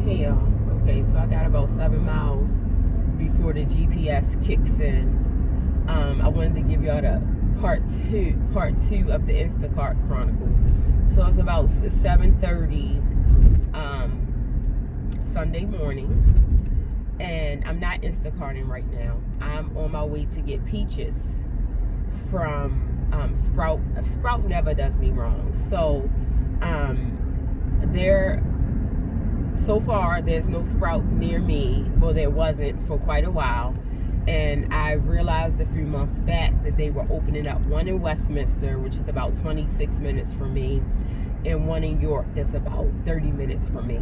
Hey y'all. Okay, so I got about 7 miles before the GPS kicks in. I wanted to give y'all the part two of the Instacart Chronicles. So it's about 7:30 Sunday morning, and I'm not Instacarting right now. I'm on my way to get peaches from Sprout. Sprout never does me wrong. So so far there's no Sprout near me. Well, there wasn't for quite a while, and I realized a few months back that they were opening up one in Westminster, which is about 26 minutes from me, and one in York that's about 30 minutes from me.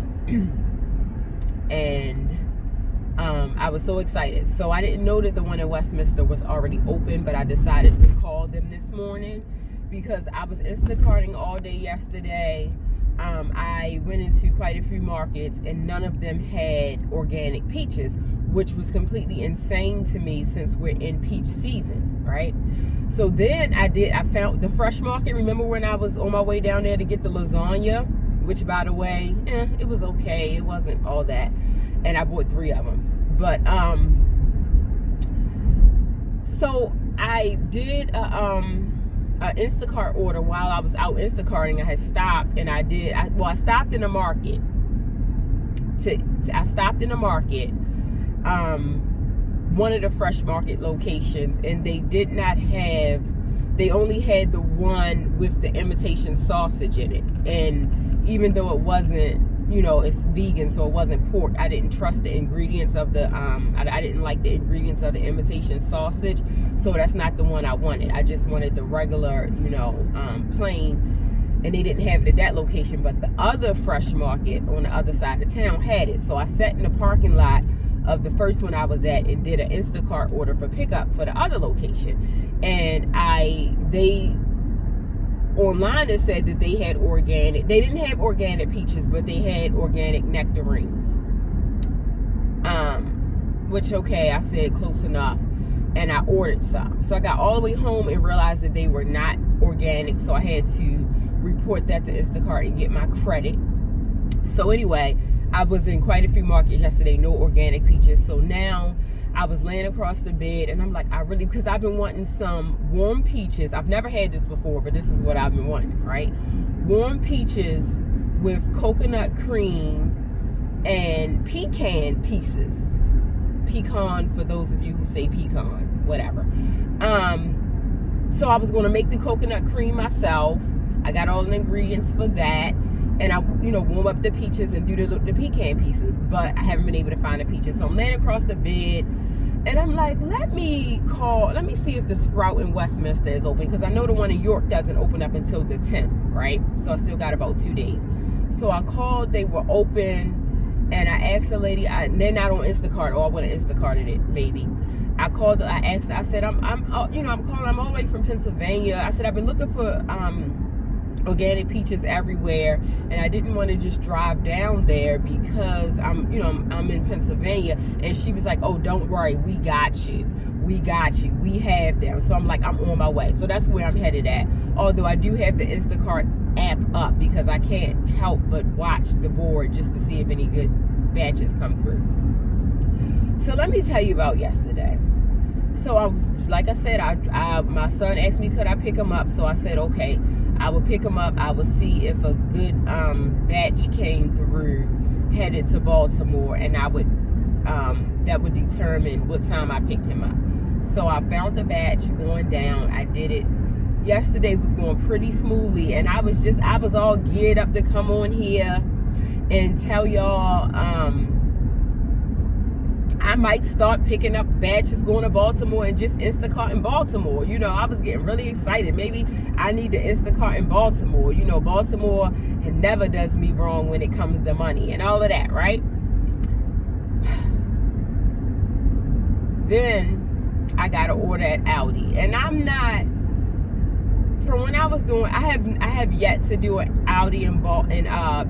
And I was so excited. So I didn't know that the one in Westminster was already open, but I decided to call them this morning because I was Instacarting all day yesterday. I went into quite a few markets and none of them had organic peaches, which was completely insane to me since we're in peach season, right? So then I found the fresh market. Remember when I was on my way down there to get the lasagna, which by the way, it was okay. It wasn't all that. And I bought 3 of them. But, so I did a Instacart order while I was out Instacarting. I had stopped and I stopped in the market. I stopped in the market, one of the fresh market locations, and they only had the one with the imitation sausage in it. And even though it wasn't, it's vegan, so it wasn't pork, I didn't trust the ingredients of the, I didn't like the ingredients of the imitation sausage, so that's not the one I wanted. I just wanted the regular, plain, and they didn't have it at that location, but the other fresh market on the other side of town had it. So I sat in the parking lot of the first one I was at and did an Instacart order for pickup for the other location. And online it said that they had organic. They didn't have organic peaches, but they had organic nectarines. Which, okay, I said close enough. And I ordered some. So I got all the way home and realized that they were not organic. So I had to report that to Instacart and get my credit. So anyway, I was in quite a few markets yesterday, no organic peaches. So now I was laying across the bed and I'm like, because I've been wanting some warm peaches. I've never had this before, but this is what I've been wanting, right? Warm peaches with coconut cream and pecan pieces. Pecan, for those of you who say pecan, whatever. So I was going to make the coconut cream myself. I got all the ingredients for that. And I, warm up the peaches and do the pecan pieces. But I haven't been able to find the peaches. So I'm laying across the bed. And I'm like, let me see if the Sprout in Westminster is open. Because I know the one in York doesn't open up until the 10th, right? So I still got about 2 days. So I called, they were open. And I asked the lady, they're not on Instacart, or I would have Instacarted it, maybe. I called, I asked, I said, I'm all the way from Pennsylvania. I said, I've been looking for organic peaches everywhere, and I didn't want to just drive down there because I'm in Pennsylvania. And she was like, oh, don't worry, we got you, we have them. So I'm like, I'm on my way. So that's where I'm headed at, although I do have the Instacart app up because I can't help but watch the board just to see if any good batches come through. So let me tell you about yesterday. So I was, like I said, my son asked me could I pick him up. So I said, okay, I would pick him up. I would see if a good batch came through headed to Baltimore, and I would that would determine what time I picked him up. So I found the batch going down. I did it. Yesterday was going pretty smoothly, and I was all geared up to come on here and tell y'all I might start picking up batches going to Baltimore and just Instacart in Baltimore. I was getting really excited. Maybe I need to Instacart in Baltimore. Baltimore never does me wrong when it comes to money and all of that, right? Then I got an order at Aldi, and I'm not. From when I was doing, I have yet to do an Aldi in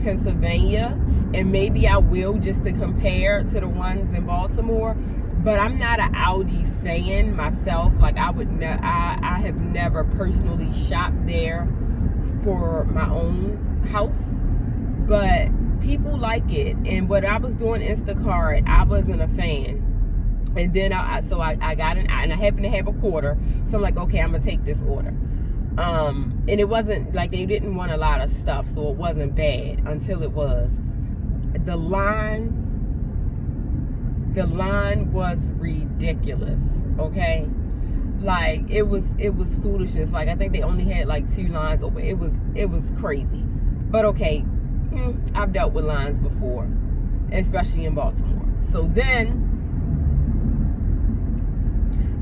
Pennsylvania, and maybe I will just to compare to the ones in Baltimore. But I'm not an Aldi fan myself. Like I have never personally shopped there for my own house. But people like like it. And when I was doing Instacart, I wasn't a fan. And then I got and I happened to have a quarter. So I'm like, okay, I'm gonna take this order. And it wasn't like they didn't want a lot of stuff, so it wasn't bad until it was. The line was ridiculous. Okay, like it was foolishness. Like I think they only had like 2 lines open. It was crazy. But okay, I've dealt with lines before, especially in Baltimore. So then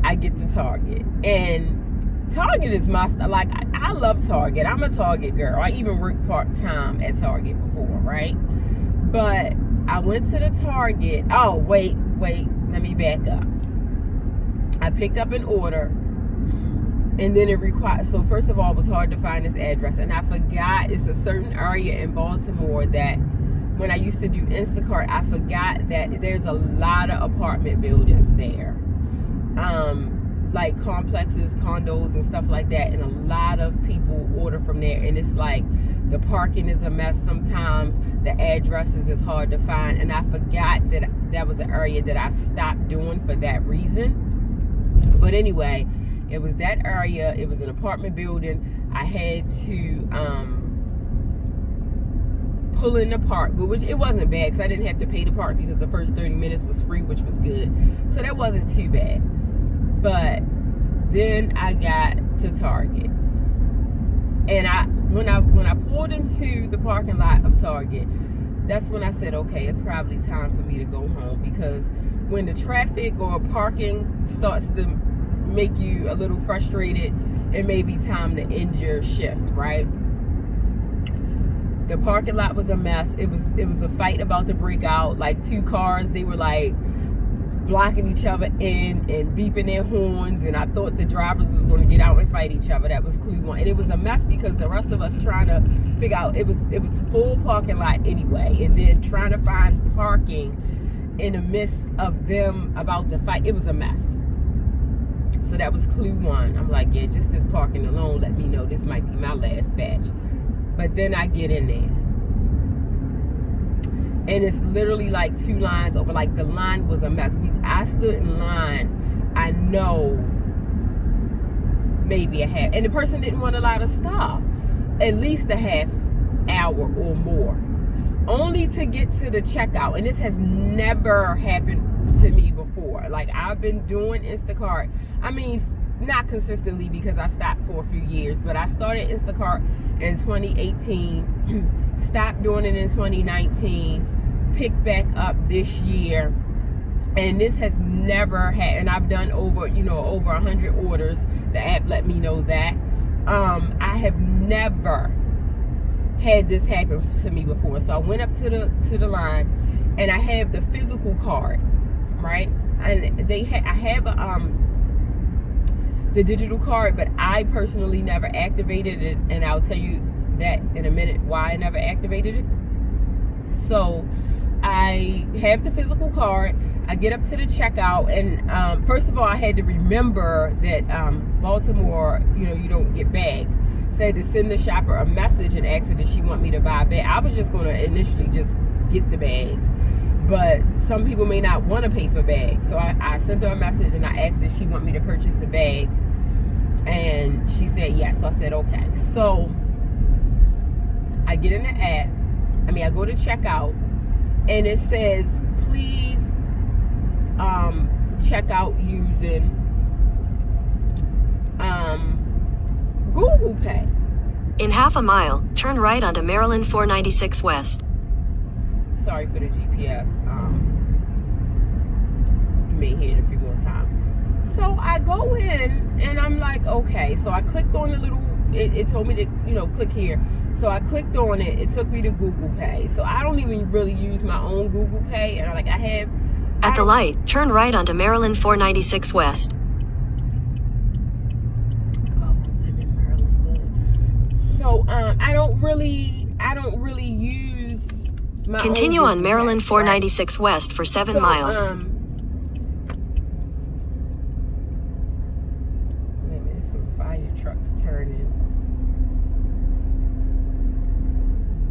I get to Target, and Target is my stuff. Like I love Target. I'm a Target girl. I even worked part-time at Target before, right? But I went to the Target. Oh, wait, let me back up. I picked up an order, and then it required, so first of all, it was hard to find this address, and I forgot it's a certain area in Baltimore that when I used to do Instacart, I forgot that there's a lot of apartment buildings there. Like complexes, condos, and stuff like that, and a lot of people order from there, and it's like the parking is a mess sometimes, the addresses is hard to find, and I forgot that was an area that I stopped doing for that reason. But anyway, it was that area. It was an apartment building. I had to pull in the park, but which it wasn't bad because I didn't have to pay to park because the first 30 minutes was free, which was good, so that wasn't too bad. But then I got to Target, and when I pulled into the parking lot of Target, that's when I said, okay, it's probably time for me to go home, because when the traffic or parking starts to make you a little frustrated, it may be time to end your shift, right? The parking lot was a mess. It was a fight about to break out. Like 2 cars, they were like blocking each other in and beeping their horns, and I thought the drivers was going to get out and fight each other. That was clue 1. And it was a mess because the rest of us trying to figure out, it was full parking lot anyway, and then trying to find parking in the midst of them about to fight. It was a mess. So that was clue 1. I'm like, yeah, just this parking alone let me know this might be my last batch. But then I get in there, and it's literally like 2 lines over. Like the line was a mess. I stood in line, I know, maybe a half, and the person didn't want a lot of stuff, at least a half hour or more, only to get to the checkout. And this has never happened to me before. Like I've been doing Instacart, I mean, not consistently because I stopped for a few years, but I started Instacart in 2018, stopped doing it in 2019, picked back up this year, and this has never had, and I've done over 100 orders. The app let me know that. I have never had this happen to me before. So I went up to the line, and I have the physical card, right? And I have the digital card, but I personally never activated it, and I'll tell you that in a minute why I never activated it. So I have the physical card. I get up to the checkout, and first of all, I had to remember that Baltimore, you don't get bags. So I had to send the shopper a message and ask her, did she want me to buy a bag? I was just going to initially just get the bags, but some people may not want to pay for bags. So I sent her a message and I asked if she want me to purchase the bags, and she said yes. So I said okay. So I get in the app. I go to checkout, and it says, please check out using Google Pay. In half a mile, turn right onto Maryland 496 West. Sorry for the GPS. You may hear it a few more times. So I go in, and I'm like, okay. So I clicked on the little, it told me to, click here. So I clicked on it. It took me to Google Pay. So I don't even really use my own Google Pay. And I have... At the light, turn right onto Maryland 496 West. So I don't really use my Continue own on Maryland 496 West for 7 miles. Wait a minute, some fire trucks turning,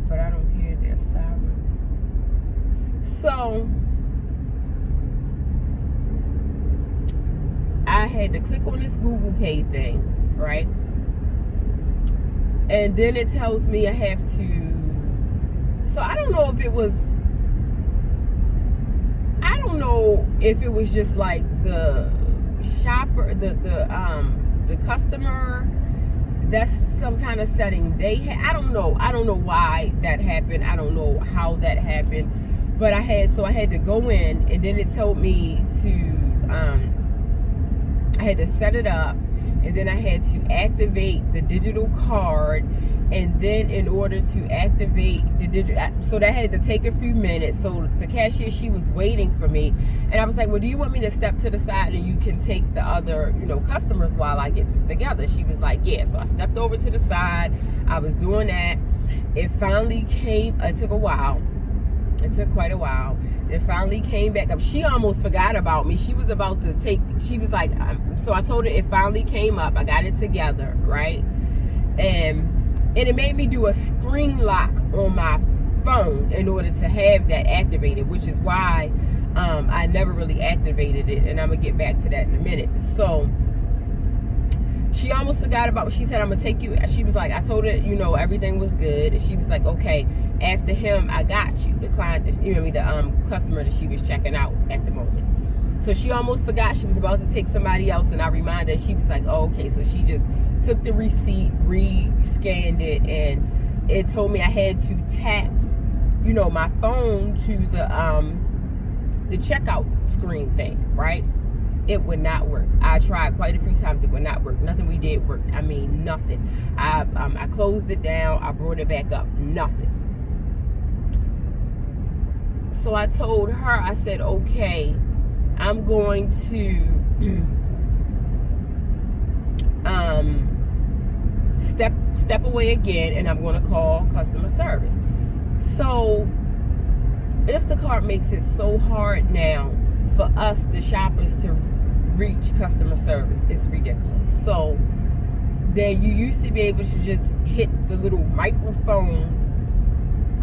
but I don't hear their sirens. So I had to click on this Google Pay thing, right? And then it tells me I have to, so I don't know if it was just like the shopper, the customer, that's some kind of setting they had. I don't know why that happened. I don't know how that happened, but I had to go in, and then it told me to I had to set it up, and then I had to activate the digital card, and then in order to activate the digital, so that had to take a few minutes. So the cashier, she was waiting for me, and I was like, well, do you want me to step to the side and you can take the other, customers while I get this together? She was like, yeah. So I stepped over to the side. I was doing that. It finally came. It took a while. It took quite a while. It finally came back up. She almost forgot about me. She was about to she was like, so I told her it finally came up. I got it together, right? And it made me do a screen lock on my phone in order to have that activated, which is why I never really activated it. And I'm going to get back to that in a minute. So she almost forgot about what she said. I'm going to take you. She was like, I told her, everything was good. And she was like, okay, after him, I got you. The client, the customer that she was checking out at the moment. So she almost forgot she was about to take somebody else. And I reminded her, she was like, oh, okay. So she just took the receipt, re-scanned it, and it told me I had to tap, my phone to the checkout screen thing, right? It would not work. I tried quite a few times. It would not work. Nothing we did worked. I mean, nothing. I closed it down. I brought it back up. Nothing. So I told her, I said, okay, I'm going to step away again, and I'm going to call customer service. So Instacart makes it so hard now for us, the shoppers, to reach customer service. It's ridiculous. So there, you used to be able to just hit the little microphone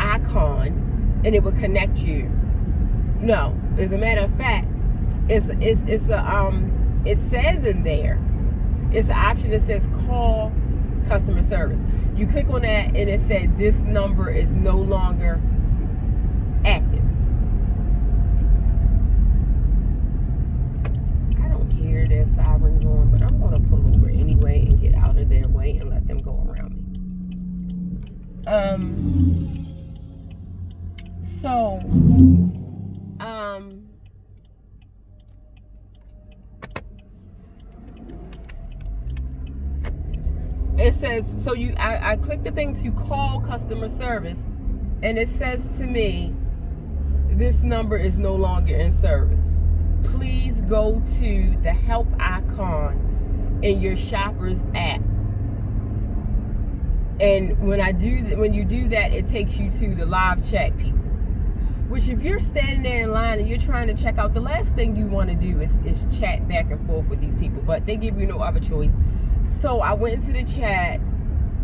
icon and it would connect you. No, as a matter of fact, it says in there, it's an option that says call customer service. You click on that and it said this number is no longer active. Hear their sirens on, but I'm going to pull over anyway and get out of their way and let them go around me. It says, so I click the thing to call customer service, and it says to me, this number is no longer in service. Please go to the help icon in your shopper's app. And when you do that, it takes you to the live chat people. Which, if you're standing there in line and you're trying to check out, the last thing you want to do is chat back and forth with these people. But they give you no other choice. So I went into the chat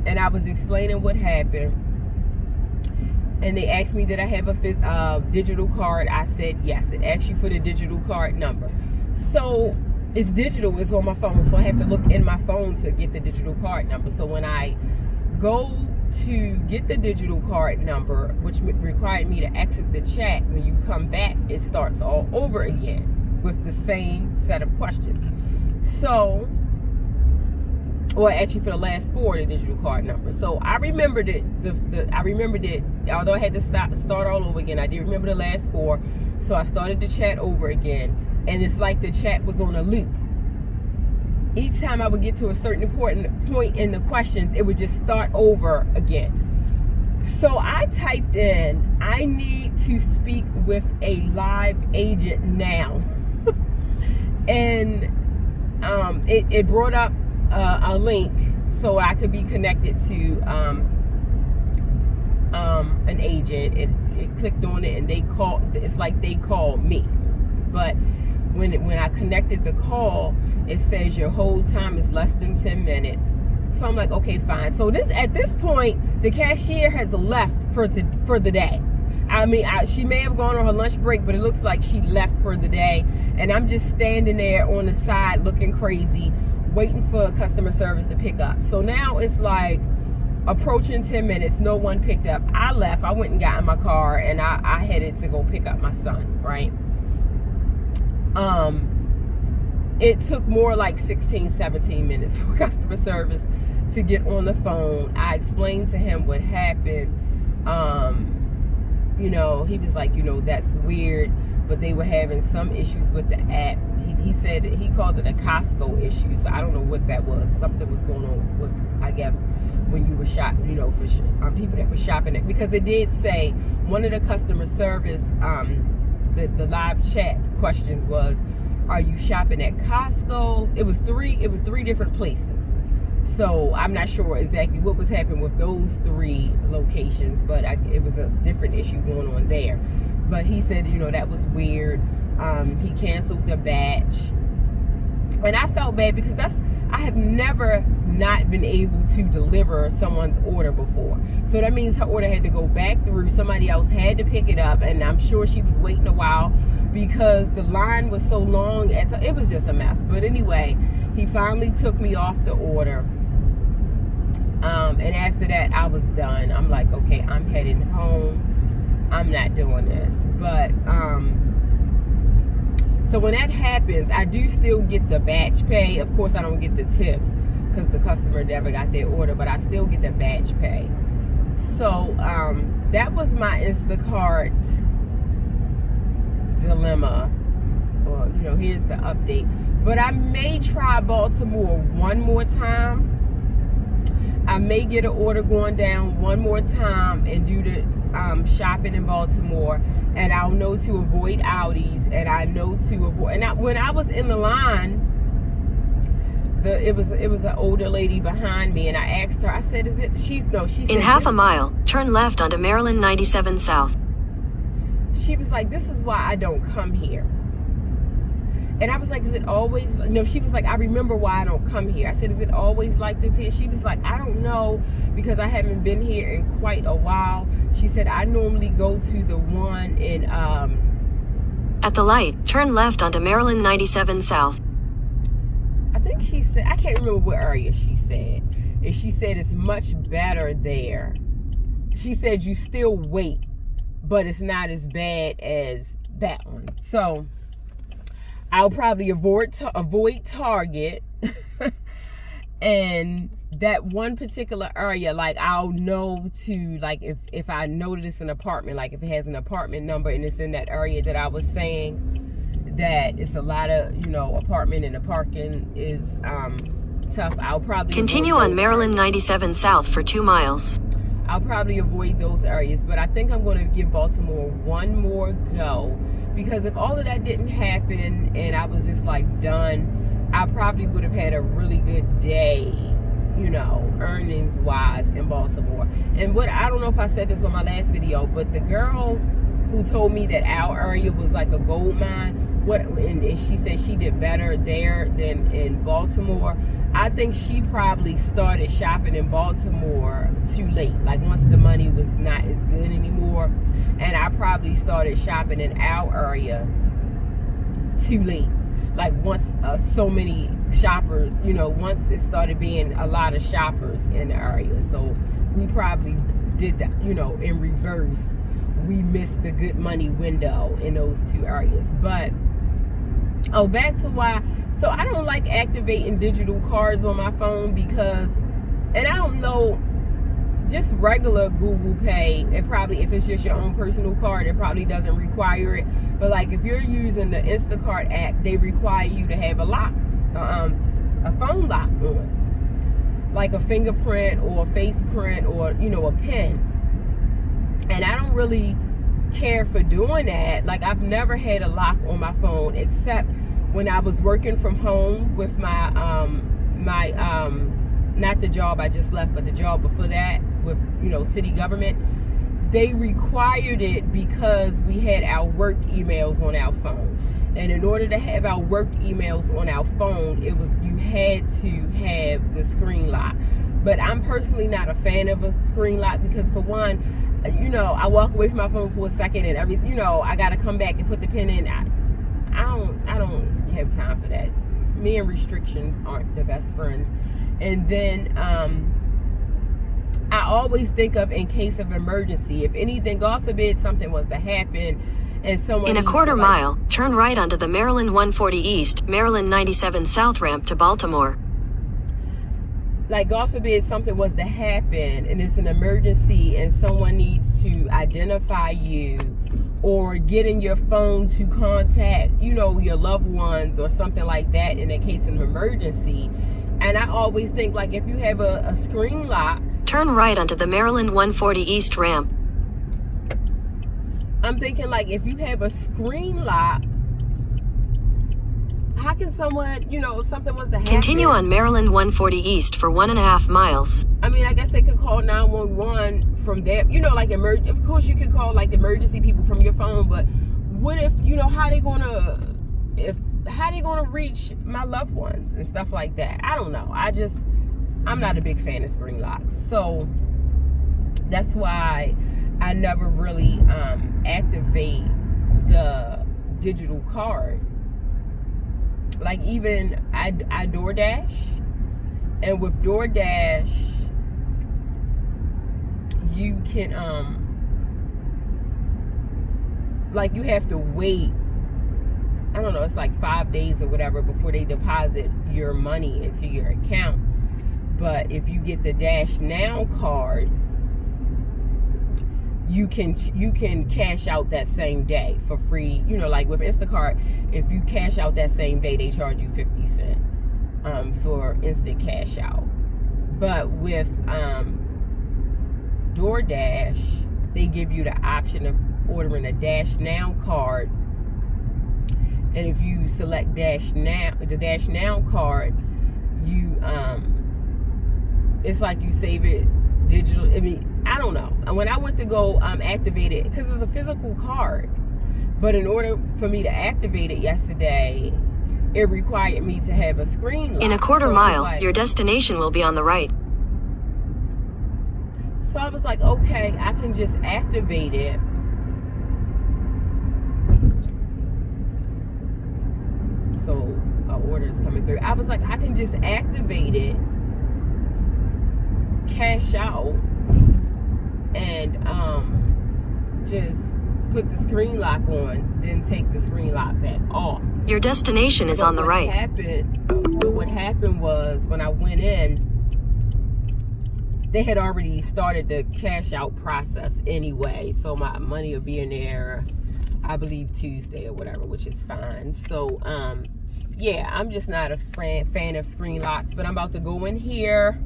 and I was explaining what happened. And they asked me, did I have a digital card? I said yes. It asked you for the digital card number. So it's digital. It's on my phone. So I have to look in my phone to get the digital card number. So when I go to get the digital card number, which required me to exit the chat, when you come back, it starts all over again with the same set of questions. So, or actually for the last four, the digital card number. So I remembered it. I remembered it. Although I had to start all over again, I did remember the last four. So I started the chat over again, and it's like the chat was on a loop. Each time I would get to a certain important point in the questions, it would just start over again. So I typed in, I need to speak with a live agent now. And it brought up a link so I could be connected to an agent. It clicked on it and they called. It's like they called me, but when I connected the call, it says your hold time is less than 10 minutes. So I'm like, okay, fine. So at this point, the cashier has left for the day. I mean, she may have gone on her lunch break, but it looks like she left for the day. And I'm just standing there on the side looking crazy, waiting for customer service to pick up. So now it's like approaching 10 minutes, no one picked up. I left, I went and got in my car, and I headed to go pick up my son, right? It took more like 16, 17 minutes for customer service to get on the phone. I explained to him what happened. You know, he was like, you know, that's weird, but they were having some issues with the app. He said he called it a Costco issue, so I don't know what that was. Something was going on with, I guess, when you were shopping, you know, for people that were shopping it, because it did say one of the customer service, the live chat questions was, are you shopping at Costco? It was three different places. So I'm not sure exactly what was happening with those 3 locations, but it was a different issue going on there. But he said, you know, that was weird. He canceled the batch. And I felt bad because I have never not been able to deliver someone's order before. So that means her order had to go back through. Somebody else had to pick it up, and I'm sure she was waiting a while because the line was so long. It was just a mess. But anyway, he finally took me off the order. And after that, I was done. I'm like, okay, I'm heading home. I'm not doing this. But so when that happens, I do still get the batch pay. Of course, I don't get the tip because the customer never got their order, but I still get the batch pay. So that was my Instacart dilemma. Or, you know, here's the update. But I may try Baltimore one more time. I may get an order going down one more time and do the shopping in Baltimore, and I'll know to avoid Audis, and I know to avoid. And when I was in the line, it was an older lady behind me, and I asked her. I said, "Is it?" She said, in half a mile, turn left onto Maryland 97 South. She was like, "This is why I don't come here." And I was like, is it always? No, she was like, I remember why I don't come here. I said, is it always like this here? She was like, I don't know, because I haven't been here in quite a while. She said, I normally go to the one in... At the light, turn left onto Maryland 97 South. I think she said, I can't remember what area she said. And she said it's much better there. She said you still wait, but it's not as bad as that one. So... I'll probably avoid Target and that one particular area. Like, I'll know to, like, if I notice an apartment, like if it has an apartment number and it's in that area that I was saying that it's a lot of, you know, apartment and the parking is tough, I'll probably continue on Maryland 97 South for 2 miles. I'll probably avoid those areas, but I think I'm going to give Baltimore one more go, because if all of that didn't happen and I was just like done, I probably would have had a really good day, you know, earnings wise in Baltimore. And I don't know if I said this on my last video, but the girl who told me that our area was like a gold mine, and she said she did better there than in Baltimore. I think she probably started shopping in Baltimore too late, like once the money was not as good anymore. And I probably started shopping in our area too late, like once so many shoppers, you know, once it started being a lot of shoppers in the area. So we probably did that, you know, in reverse. We missed the good money window in those 2 areas. But back to why. So I don't like activating digital cards on my phone because, and I don't know, just regular Google Pay, it probably, if it's just your own personal card, it probably doesn't require it. But like if you're using the Instacart app, they require you to have a lock, a phone lock on, like a fingerprint or a face print or, you know, a pin. And I don't really care for doing that. Like, I've never had a lock on my phone except when I was working from home with my not the job I just left, but the job before that with, you know, city government. They required it because we had our work emails on our phone. And in order to have our work emails on our phone, you had to have the screen lock. But I'm personally not a fan of a screen lock because, for one, I walk away from my phone for a second, and I got to come back and put the pin in. I don't have time for that. Me and restrictions aren't the best friends. And then I always think of in case of emergency, if anything, God forbid, something was to happen, and someone In a quarter mile, turn right onto the Maryland 140 East, Maryland 97 South ramp to Baltimore. Like, God forbid something was to happen and it's an emergency and someone needs to identify you or get in your phone to contact, your loved ones or something like that in a case of emergency. And I always think, like, if you have a screen lock. Turn right onto the Maryland 140 East ramp. I'm thinking, like, if you have a screen lock, how can someone, if something was to happen? Continue on Maryland 140 East for 1.5 miles. I mean, I guess they could call 911 from there. Like, of course you could call, like, the emergency people from your phone, but what if, how they gonna reach my loved ones and stuff like that? I don't know. I'm not a big fan of screen locks. So that's why I never really activate the digital card. Like, even I DoorDash, and with DoorDash you can like, you have to wait, I don't know, it's like 5 days or whatever before they deposit your money into your account. But if you get the Dash Now card, you can cash out that same day for free. Like with Instacart, if you cash out that same day, they charge you 50 cents for instant cash out. But with DoorDash, they give you the option of ordering a Dash Now card. And if you select the Dash Now card, you it's like you save it digital. I mean, I don't know. When I went to go activate it, because it's a physical card, but in order for me to activate it yesterday, it required me to have a screen lock. In a quarter mile, your destination will be on the right. So I was like, okay, I can just activate it. So an order is coming through. I was like, I can just activate it, cash out, and just put the screen lock on, then take the screen lock back off. Your destination is on the right. But what happened was, when I went in, they had already started the cash out process anyway, so my money will be in there, I believe, Tuesday or whatever, which is fine. So yeah, I'm just not a fan of screen locks, but I'm about to go in here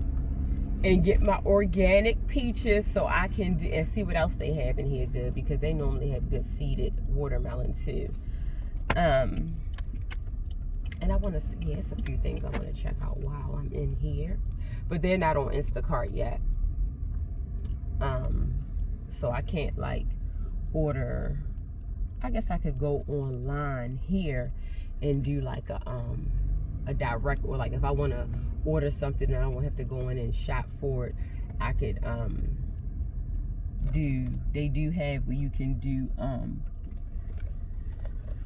and get my organic peaches so I can and see what else they have in here good, because they normally have good seeded watermelon too. And I want to see, it's a few things I want to check out while I'm in here, but they're not on Instacart yet. So I can't like order. I guess I could go online here and do like a direct, or like if I want to order something and I don't have to go in and shop for it, I could they do have where you can do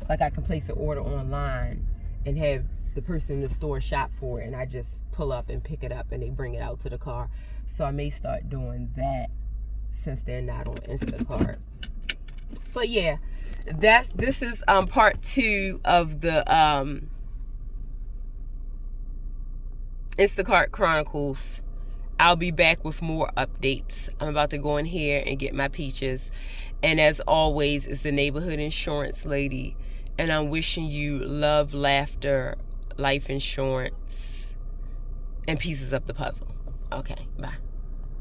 like, I can place an order online and have the person in the store shop for it, and I just pull up and pick it up and they bring it out to the car. So I may start doing that since they're not on Instacart. But yeah, this is part 2 of the Instacart Chronicles. I'll be back with more updates. I'm about to go in here and get my peaches. And as always, it's the neighborhood insurance lady. And I'm wishing you love, laughter, life insurance, and pieces of the puzzle. Okay, bye.